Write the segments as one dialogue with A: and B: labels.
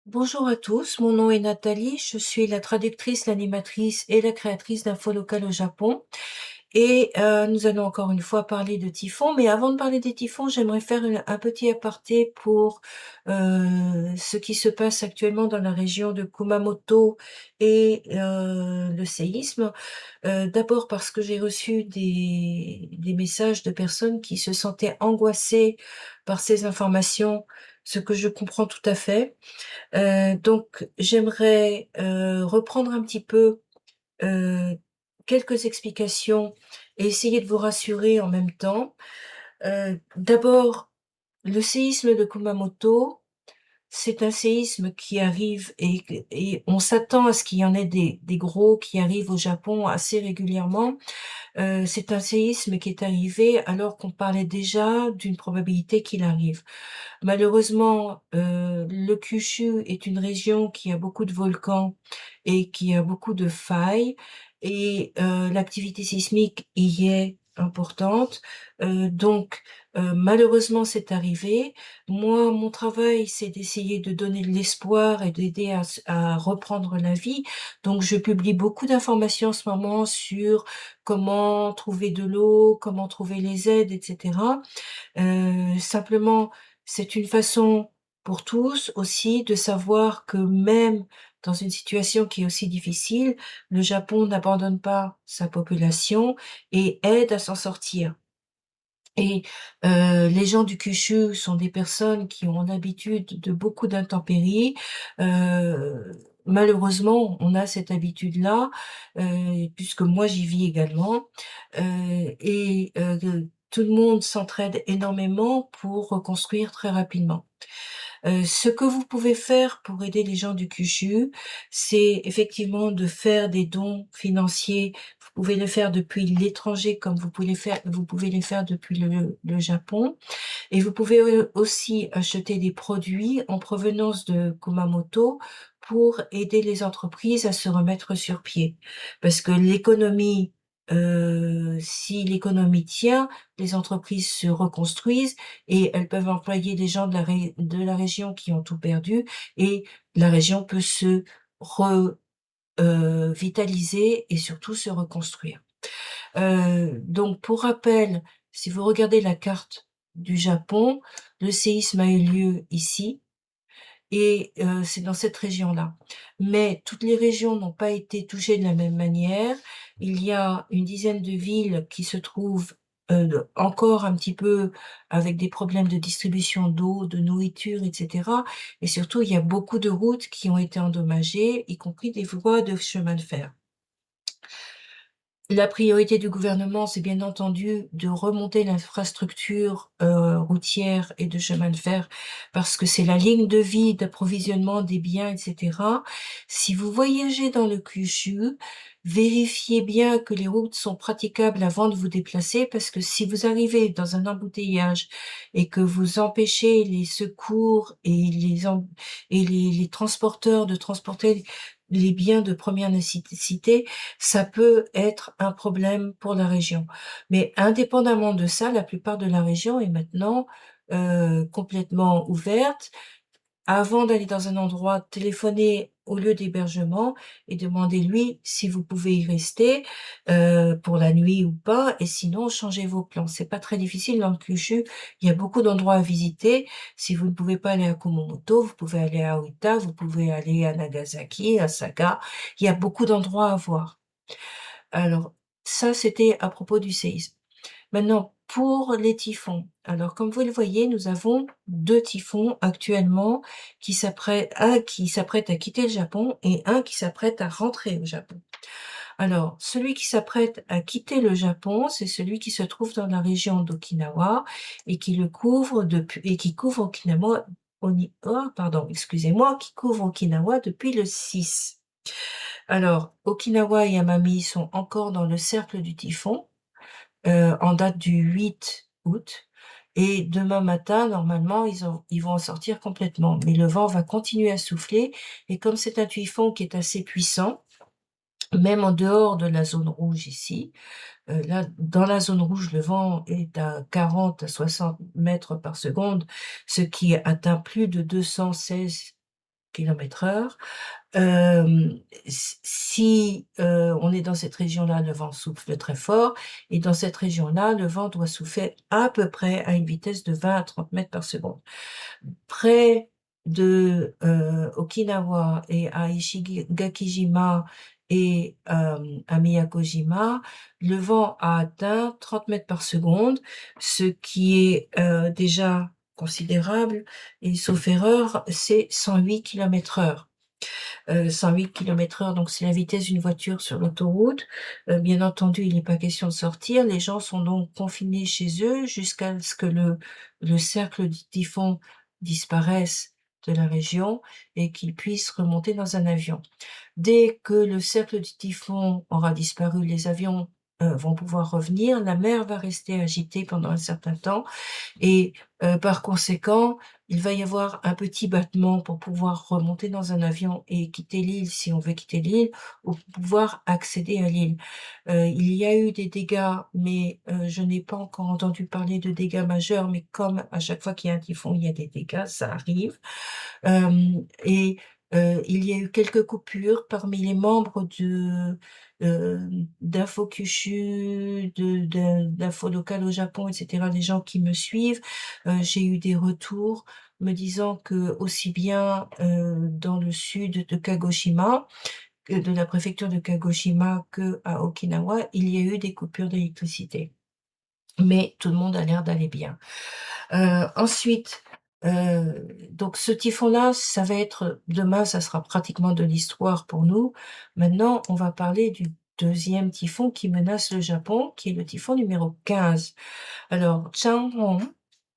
A: Bonjour à tous, mon nom est Nathalie, je suis la traductrice, l'animatrice et la créatrice d'Info Local au Japon. Et nous allons encore une fois parler de typhons, mais avant de parler des typhons, j'aimerais faire un petit aparté pour ce qui se passe actuellement dans la région de Kumamoto et le séisme. D'abord parce que j'ai reçu des messages de personnes qui se sentaient angoissées par ces informations, ce que je comprends tout à fait. Donc j'aimerais, reprendre un petit peu, heu, quelques explications et essayer de vous rassurer en même temps. D'abord, le séisme de Kumamoto, c'est un séisme qui arrive et on s'attend à ce qu'il y en ait des gros qui arrivent au Japon assez régulièrement. C'est un séisme qui est arrivé alors qu'on parlait déjà d'une probabilité qu'il arrive. Malheureusement, le Kyushu est une région qui a beaucoup de volcans et qui a beaucoup de failles et l'activité sismique y est importante. Donc malheureusement, c'est arrivé. Moi, mon travail, c'est d'essayer de donner de l'espoir et d'aider à reprendre la vie. Donc je publie beaucoup d'informations en ce moment sur comment trouver de l'eau, comment trouver les aides et cetera. Simplement, c'est une façon pour tous aussi de savoir que même dans une situation qui est aussi difficile, le Japon n'abandonne pas sa population et aide à s'en sortir. Et les gens du Kyushu sont des personnes qui ont l'habitude de beaucoup d'intempéries. Malheureusement, on a cette habitude-là, puisque moi j'y vis également, et tout le monde s'entraide énormément pour reconstruire très rapidement. Ce que vous pouvez faire pour aider les gens du Kyushu, c'est effectivement de faire des dons financiers. Vous pouvez le faire depuis l'étranger comme vous pouvez les faire depuis le Japon. Et vous pouvez aussi acheter des produits en provenance de Kumamoto pour aider les entreprises à se remettre sur pied. Parce que l'économie, si l'économie tient, les entreprises se reconstruisent et elles peuvent employer des gens de la région qui ont tout perdu et la région peut se vitaliser et surtout se reconstruire. Donc pour rappel, si vous regardez la carte du Japon, le séisme a eu lieu ici et c'est dans cette région-là. Mais toutes les régions n'ont pas été touchées de la même manière. Il y a une dizaine de villes qui se trouvent, encore un petit peu avec des problèmes de distribution d'eau, de nourriture et cetera, et surtout il y a beaucoup de routes qui ont été endommagées, y compris des voies de chemin de fer. La priorité du gouvernement, c'est bien entendu de remonter l'infrastructure, routière et de chemin de fer parce que c'est la ligne de vie d'approvisionnement des biens et cetera. Si vous voyagez dans le Kyushu, vérifiez bien que les routes sont praticables avant de vous déplacer parce que si vous arrivez dans un embouteillage et que vous empêchez les secours et les transporteurs de transporter les biens de première nécessité, ça peut être un problème pour la région. Mais indépendamment de ça, la plupart de la région est maintenant, complètement ouverte. Avant d'aller dans un endroit, téléphonez au lieu d'hébergement et demandez-lui si vous pouvez y rester, pour la nuit ou pas et sinon changez vos plans. C'est pas très difficile dans le Kyushu, il y a beaucoup d'endroits à visiter. Si vous ne pouvez pas aller à Kumamoto, vous pouvez aller à Oita, vous pouvez aller à Nagasaki, à Saga. Il y a beaucoup d'endroits à voir. Alors, ça, c'était à propos du séisme. Maintenant, pour les typhons. Alors, comme vous le voyez, nous avons 2 typhons actuellement un qui s'apprête à quitter le Japon et un qui s'apprête à rentrer au Japon. Alors, celui qui s'apprête à quitter le Japon, c'est celui qui se trouve dans la région d'Okinawa et qui le couvre depuis et qui couvre qui couvre Okinawa depuis le 6. Alors, Okinawa et Amami sont encore dans le cercle du typhon, en date du 8 août et demain matin, normalement, ils vont en sortir complètement. Mais le vent va continuer à souffler et comme c'est un typhon qui est assez puissant, même en dehors de la zone rouge ici, là, dans la zone rouge, le vent est à 40 à 60 mètres par seconde, ce qui atteint plus de 216 km/h. Si, on est dans cette région-là, le vent souffle très fort et dans cette région-là, le vent doit souffler à peu près à une vitesse de 20 à 30 mètres par seconde. Près de, Okinawa et à Ishigakijima et à Miyakojima, le vent a atteint 30 mètres par seconde, ce qui est, déjà considérable et sauf erreur, c'est 108 km/h. 108 km/h, donc c'est la vitesse d'une voiture sur l'autoroute. Bien entendu, il n'est pas question de sortir. Les gens sont donc confinés chez eux jusqu'à ce que le cercle du typhon disparaisse de la région et qu'ils puissent remonter dans un avion. Dès que le cercle du typhon aura disparu, les avions, vont pouvoir revenir. La mer va rester agitée pendant un certain temps et par conséquent, il va y avoir un petit battement pour pouvoir remonter dans un avion et quitter l'île, si on veut quitter l'île, ou pouvoir accéder à l'île. Il y a eu des dégâts, mais je n'ai pas encore entendu parler de dégâts majeurs, mais comme à chaque fois qu'il y a un typhon, il y a des dégâts, ça arrive. Et il y a eu quelques coupures parmi les membres d'Info Kyushu, d'Info Local au Japon, et cetera, les gens qui me suivent. J'ai eu des retours me disant que aussi bien, dans le sud de Kagoshima, que de la préfecture de Kagoshima, qu'à Okinawa, il y a eu des coupures d'électricité. Mais tout le monde a l'air d'aller bien. Ensuite, donc ce typhon-là, ça va être demain, ça sera pratiquement de l'histoire pour nous. Maintenant, on va parler du deuxième typhon qui menace le Japon, qui est le typhon numéro 15. Alors, Changhong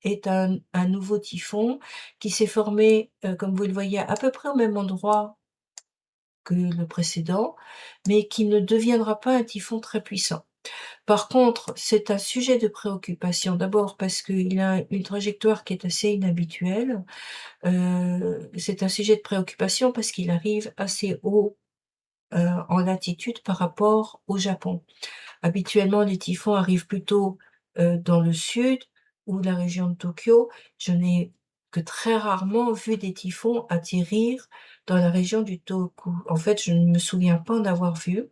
A: est un nouveau typhon qui s'est formé, comme vous le voyez, à peu près au même endroit que le précédent, mais qui ne deviendra pas un typhon très puissant. Par contre, c'est un sujet de préoccupation. D'abord parce qu'il a une trajectoire qui est assez inhabituelle. C'est un sujet de préoccupation parce qu'il arrive assez haut, en latitude par rapport au Japon. Habituellement, les typhons arrivent plutôt, dans le sud ou la région de Tokyo. Je n'ai que très rarement vu des typhons atterrir dans la région du Tohoku. En fait, je ne me souviens pas en avoir vu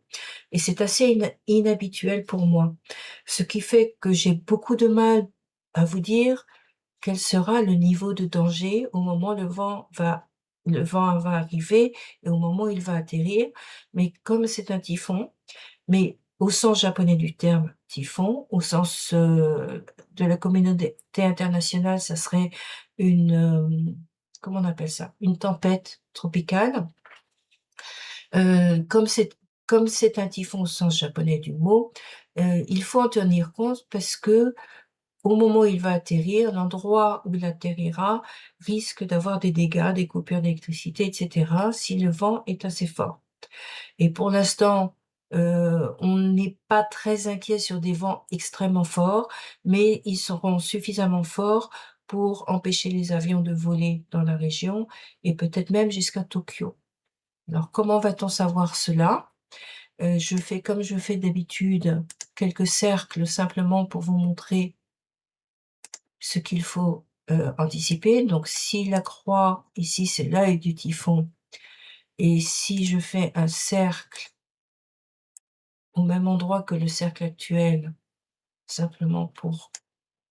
A: et c'est assez inhabituel pour moi. Ce qui fait que j'ai beaucoup de mal à vous dire quel sera le niveau de danger au moment où le vent va arriver et au moment où il va atterrir. Mais comme c'est un typhon, mais au sens japonais du terme typhon, au sens, de la communauté internationale, ça serait une, comment on appelle ça? Une tempête tropicale. Comme c'est un typhon au sens japonais du mot, il faut en tenir compte parce que au moment où il va atterrir, l'endroit où il atterrira risque d'avoir des dégâts, des coupures d'électricité, et cetera, si le vent est assez fort. Et pour l'instant, on n'est pas très inquiet sur des vents extrêmement forts, mais ils seront suffisamment forts pour empêcher les avions de voler dans la région et peut-être même jusqu'à Tokyo. Alors comment va-t-on savoir cela? Je fais comme je fais d'habitude, quelques cercles simplement pour vous montrer ce qu'il faut, anticiper. Donc si la croix, ici, c'est l'œil du typhon et si je fais un cercle au même endroit que le cercle actuel, simplement pour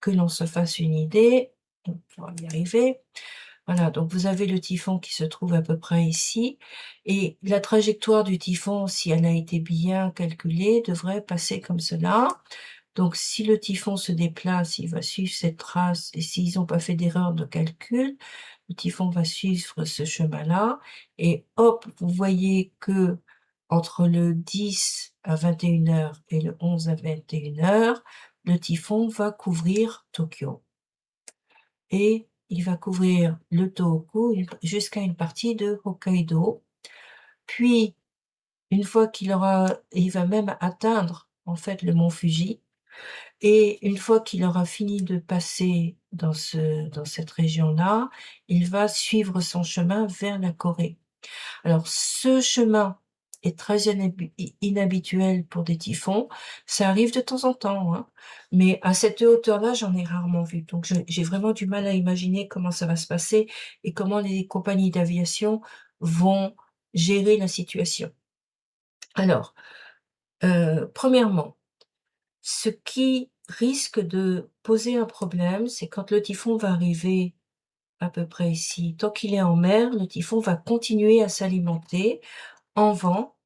A: que l'on se fasse une idée, on pourra y arriver. Voilà, donc vous avez le typhon qui se trouve à peu près ici et la trajectoire du typhon, si elle a été bien calculée, devrait passer comme cela. Donc si le typhon se déplace, il va suivre cette trace et s'ils n'ont pas fait d'erreur de calcul, le typhon va suivre ce chemin-là et hop, vous voyez que entre le 10 à 21h et le 11 à 21h, le typhon va couvrir Tokyo et il va couvrir le Tohoku jusqu'à une partie de Hokkaido. Puis, une fois il va même atteindre, en fait, le mont Fuji et une fois qu'il aura fini de passer dans cette région-là, il va suivre son chemin vers la Corée. Alors ce chemin est très inhabituel pour des typhons. Ça arrive de temps en temps, hein, mais à cette hauteur-là, j'en ai rarement vu. Donc j'ai vraiment du mal à imaginer comment ça va se passer et comment les compagnies d'aviation vont gérer la situation. Alors, premièrement, ce qui risque de poser un problème, c'est quand le typhon va arriver à peu près ici. Tant qu'il est en mer, le typhon va continuer à s'alimenter en vent.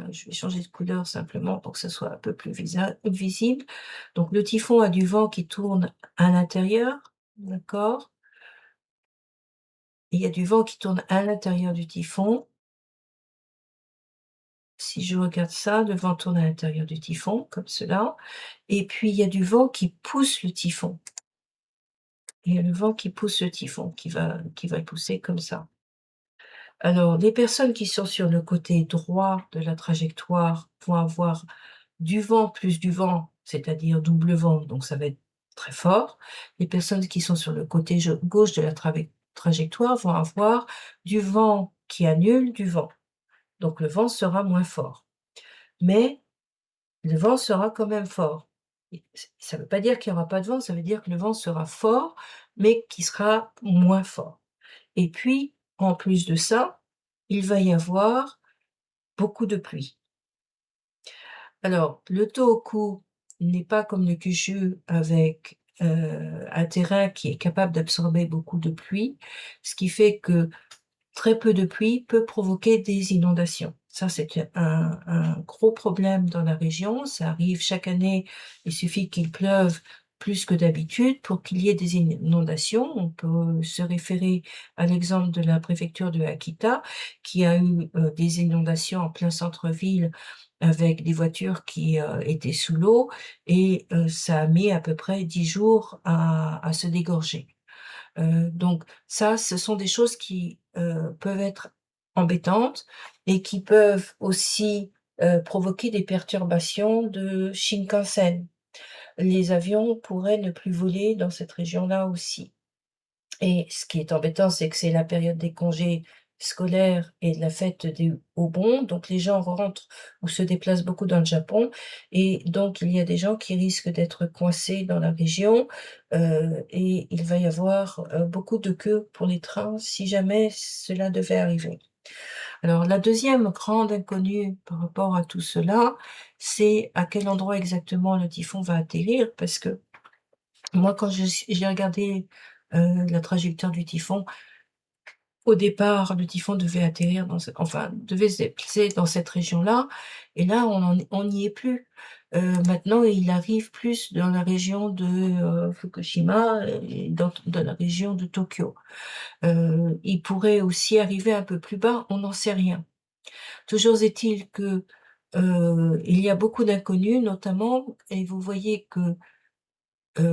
A: Je vais changer de couleur simplement pour que ça soit un peu plus visible. Donc le typhon a du vent qui tourne à l'intérieur, d'accord? Il y a du vent qui tourne à l'intérieur du typhon. Si je regarde ça, le vent tourne à l'intérieur du typhon, comme cela. Et puis il y a du vent qui pousse le typhon. Il y a le vent qui pousse le typhon, qui va le pousser comme ça. Alors, les personnes qui sont sur le côté droit de la trajectoire vont avoir du vent plus du vent, c'est-à-dire double vent, donc ça va être très fort. Les personnes qui sont sur le côté gauche de la trajectoire vont avoir du vent qui annule du vent, donc le vent sera moins fort. Mais le vent sera quand même fort. Et ça ne veut pas dire qu'il n'y aura pas de vent, ça veut dire que le vent sera fort, mais qu'il sera moins fort. Et puis, en plus de ça, il va y avoir beaucoup de pluie. Alors, le Tohoku n'est pas comme le Kyushu avec, un terrain qui est capable d'absorber beaucoup de pluie, ce qui fait que très peu de pluie peut provoquer des inondations. Ça, c'est un gros problème dans la région. Ça arrive chaque année. Il suffit qu'il pleuve plus que d'habitude pour qu'il y ait des inondations. On peut se référer à l'exemple de la préfecture de Akita, qui a eu, des inondations en plein centre-ville avec des voitures qui, étaient sous l'eau et ça a mis à peu près 10 jours à se dégorger. Donc ça, ce sont des choses qui, peuvent être embêtantes et qui peuvent aussi, provoquer des perturbations de Shinkansen. Les avions pourraient ne plus voler dans cette région-là aussi. Et ce qui est embêtant, c'est que c'est la période des congés scolaires et de la fête des Obon, donc les gens rentrent ou se déplacent beaucoup dans le Japon et donc il y a des gens qui risquent d'être coincés dans la région, et il va y avoir, beaucoup de queues pour les trains si jamais cela devait arriver. Alors la deuxième grande inconnue par rapport à tout cela, c'est à quel endroit exactement le typhon va atterrir parce que moi quand j'ai regardé, la trajectoire du typhon, au départ, le typhon devait atterrir devait se déplacer dans cette région-là et là, on n'y est plus. Maintenant, il arrive plus dans la région de, Fukushima et dans la région de Tokyo. Il pourrait aussi arriver un peu plus bas, on n'en sait rien. Toujours est-il que, il y a beaucoup d'inconnus, notamment et vous voyez que,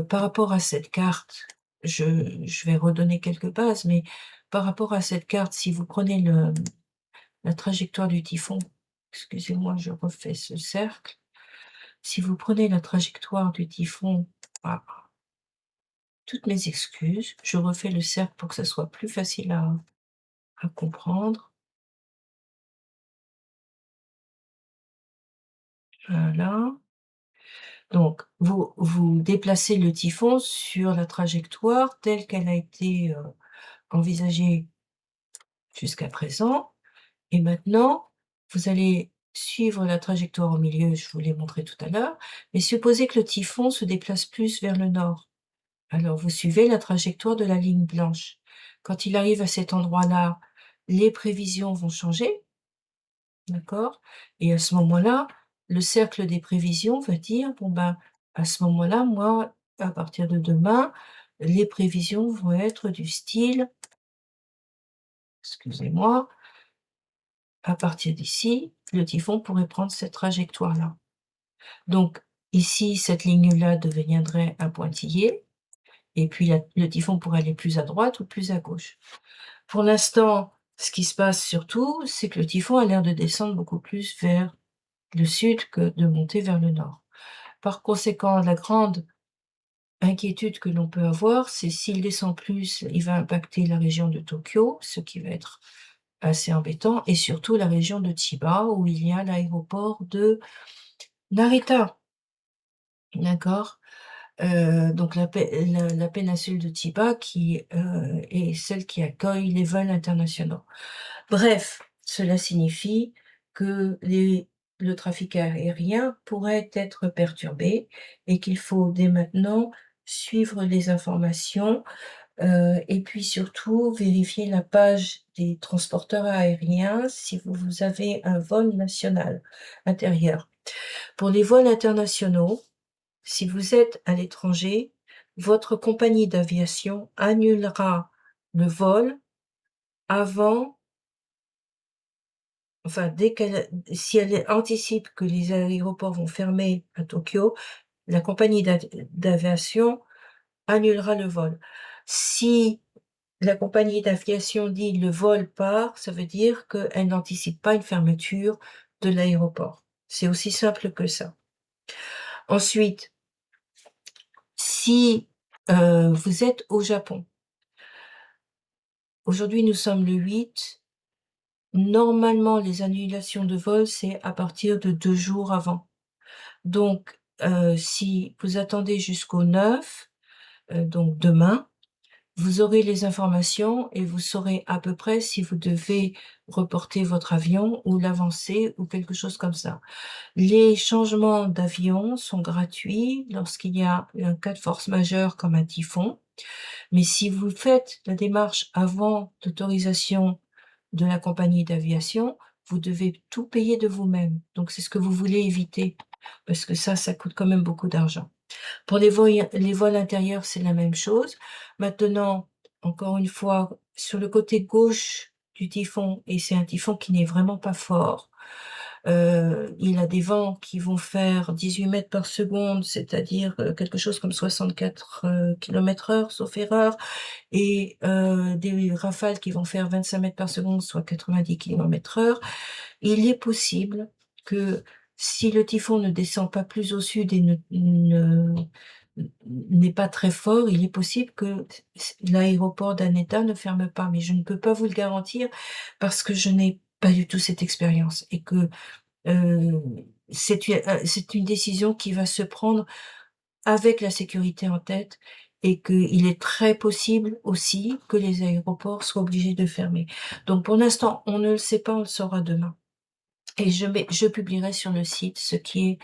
A: par rapport à cette carte, je vais redonner quelques bases, mais par rapport à cette carte, si vous prenez la trajectoire du typhon, excusez-moi, je refais ce cercle. Si vous prenez la trajectoire du typhon, ah, toutes mes excuses, je refais le cercle pour que ça soit plus facile à comprendre. Voilà. Donc vous déplacez le typhon sur la trajectoire telle qu'elle a été, envisagée jusqu'à présent. Et maintenant, vous allez suivre la trajectoire au milieu, je vous l'ai montré tout à l'heure, mais supposez que le typhon se déplace plus vers le nord. Alors vous suivez la trajectoire de la ligne blanche. Quand il arrive à cet endroit-là, les prévisions vont changer, d'accord? Et à ce moment-là, le cercle des prévisions va dire: «Bon ben, à ce moment-là, moi, à partir de demain, les prévisions vont être du style» excusez-moi, à partir d'ici, le typhon pourrait prendre cette trajectoire-là. Donc ici, cette ligne-là deviendrait un pointillé et puis le typhon pourrait aller plus à droite ou plus à gauche. Pour l'instant, ce qui se passe surtout, c'est que le typhon a l'air de descendre beaucoup plus vers le sud que de monter vers le nord. Par conséquent, la grande inquiétude que l'on peut avoir, c'est s'il descend plus, il va impacter la région de Tokyo, ce qui va être assez embêtant et surtout la région de Chiba où il y a l'aéroport de Narita, d'accord? donc la péninsule de Chiba qui, est celle qui accueille les vols internationaux. Bref, cela signifie que le trafic aérien pourrait être perturbé et qu'il faut dès maintenant suivre les informations, et puis surtout vérifier la page des transporteurs aériens si vous avez un vol national intérieur. Pour les vols internationaux, si vous êtes à l'étranger, votre compagnie d'aviation annulera le vol avant, enfin dès qu'elle si elle anticipe que les aéroports vont fermer à Tokyo, la compagnie d'aviation annulera le vol. Si la compagnie d'aviation dit: «Le vol part», ça veut dire qu'elle n'anticipe pas une fermeture de l'aéroport. C'est aussi simple que ça. Ensuite, si, vous êtes au Japon, aujourd'hui nous sommes le 8, normalement les annulations de vol, c'est à partir de 2 jours avant. Donc, si vous attendez jusqu'au 9, donc demain, vous aurez les informations et vous saurez à peu près si vous devez reporter votre avion ou l'avancer ou quelque chose comme ça. Les changements d'avion sont gratuits lorsqu'il y a un cas de force majeure comme un typhon, mais si vous faites la démarche avant d'autorisation de la compagnie d'aviation, vous devez tout payer de vous-même. Donc c'est ce que vous voulez éviter, parce que ça coûte quand même beaucoup d'argent. Pour les vols intérieurs, c'est la même chose. Maintenant, encore une fois, sur le côté gauche du typhon, et c'est un typhon qui n'est vraiment pas fort, il a des vents qui vont faire 18 mètres par seconde, c'est-à-dire, quelque chose comme 64, kilomètres/heure, sauf erreur, et des rafales qui vont faire 25 mètres par seconde, soit 90 kilomètres/heure. Il est possible que si le typhon ne descend pas plus au sud et n'est pas très fort, il est possible que l'aéroport d'Haneda ne ferme pas, mais je ne peux pas vous le garantir parce que je n'ai pas du tout cette expérience et que, heu, c'est une décision qui va se prendre avec la sécurité en tête et qu'il est très possible aussi que les aéroports soient obligés de fermer. Donc pour l'instant, on ne le sait pas, on le saura demain. Et je publierai sur le site ce qui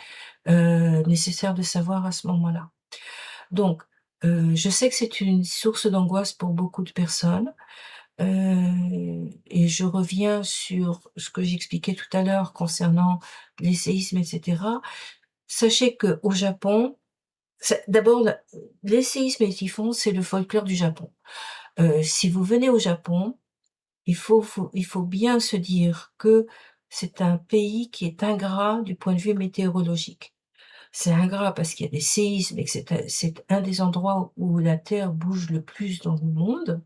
A: est, nécessaire de savoir à ce moment-là. Donc, je sais que c'est une source d'angoisse pour beaucoup de personnes, et je reviens sur ce que j'expliquais tout à l'heure concernant les séismes et cetera. Sachez qu'au Japon, d'abord les séismes et les typhons, c'est le folklore du Japon. Si vous venez au Japon, il faut bien se dire que c'est un pays qui est ingrat du point de vue météorologique. C'est ingrat parce qu'il y a des séismes et que c'est un des endroits où la terre bouge le plus dans le monde.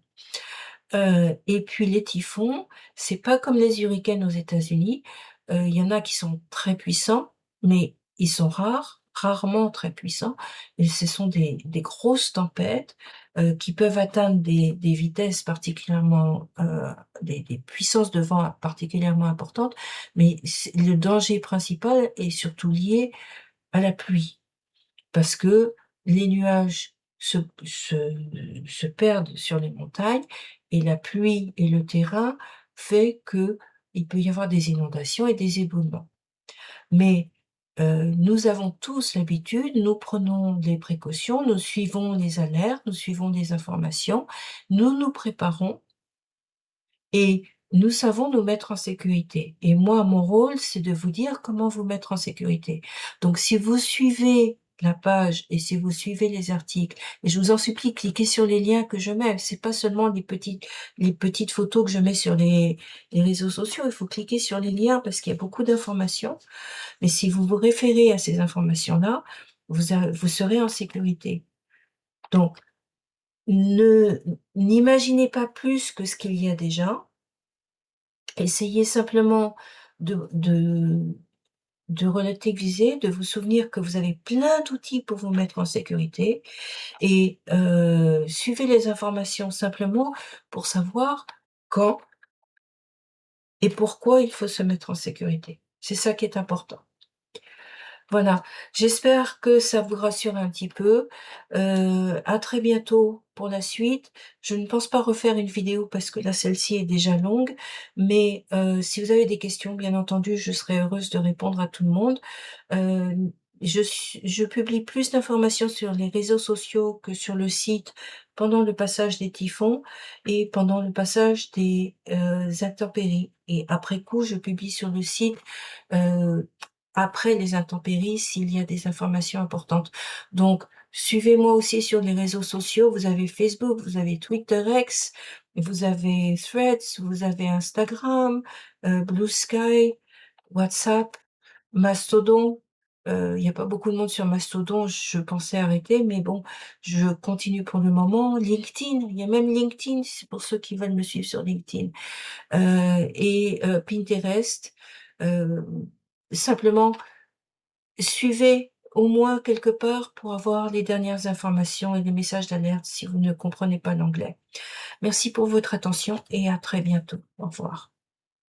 A: Et puis les typhons, c'est pas comme les hurricanes aux États-Unis. Il y en a qui sont très puissants, mais ils sont rares, rarement très puissants, et ce sont des grosses tempêtes, qui peuvent atteindre des vitesses particulièrement, des puissances de vent particulièrement importantes, mais le danger principal est surtout lié à la pluie. Parce que les nuages se perdent sur les montagnes et la pluie et le terrain fait qu'il peut y avoir des inondations et des éboulements. Mais, nous avons tous l'habitude, nous prenons des précautions, nous suivons les alertes, nous suivons les informations, nous nous préparons et nous savons nous mettre en sécurité. Et moi, mon rôle, c'est de vous dire comment vous mettre en sécurité. Donc si vous suivez la page et si vous suivez les articles, et je vous en supplie, cliquez sur les liens que je mets. C'est pas seulement les petites photos que je mets sur les réseaux sociaux. Il faut cliquer sur les liens parce qu'il y a beaucoup d'informations. Mais si vous vous référez à ces informations-là, vous serez en sécurité. Donc, n'imaginez pas plus que ce qu'il y a déjà. Essayez simplement de de relativiser, de vous souvenir que vous avez plein d'outils pour vous mettre en sécurité et suivez les informations simplement pour savoir quand et pourquoi il faut se mettre en sécurité. C'est ça qui est important. Voilà, j'espère que ça vous rassure un petit peu. À très bientôt pour la suite. Je ne pense pas refaire une vidéo parce que là, celle-ci est déjà longue, mais si vous avez des questions, bien entendu, je serai heureuse de répondre à tout le monde. Heu, je publie plus d'informations sur les réseaux sociaux que sur le site pendant le passage des typhons et pendant le passage des, intempéries, et après coup, je publie sur le site, heu, après les intempéries, s'il y a des informations importantes. Donc suivez-moi aussi sur les réseaux sociaux. Vous avez Facebook, vous avez Twitter X, vous avez Threads, vous avez Instagram, Blue Sky, WhatsApp. Mastodon, il y a pas beaucoup de monde sur Mastodon, je pensais arrêter, mais bon, je continue pour le moment. LinkedIn, il y a même LinkedIn, c'est pour ceux qui veulent me suivre sur LinkedIn, et Pinterest. Heu, Simplement, suivez au moins quelque part pour avoir les dernières informations et les messages d'alerte si vous ne comprenez pas l'anglais. Merci pour votre attention et à très bientôt. Au revoir.